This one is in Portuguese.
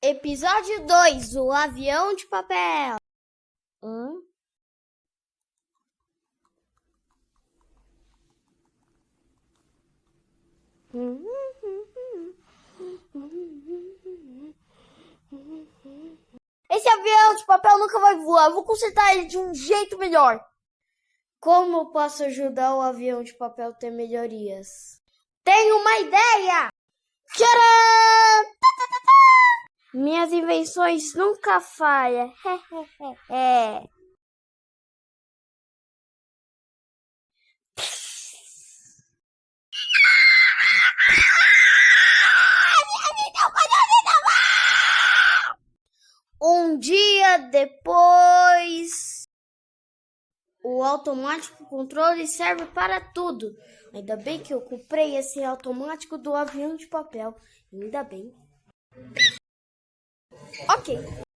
Episódio 2, o avião de papel. Esse avião de papel nunca vai voar. Eu vou consertar ele de um jeito melhor. Como eu posso ajudar o avião de papel a ter melhorias? Tenho uma ideia! Tcharam! Minhas invenções nunca falham. Um dia depois, o automático controle serve para tudo. Ainda bem que eu comprei esse automático do avião de papel. Ainda bem. Ok.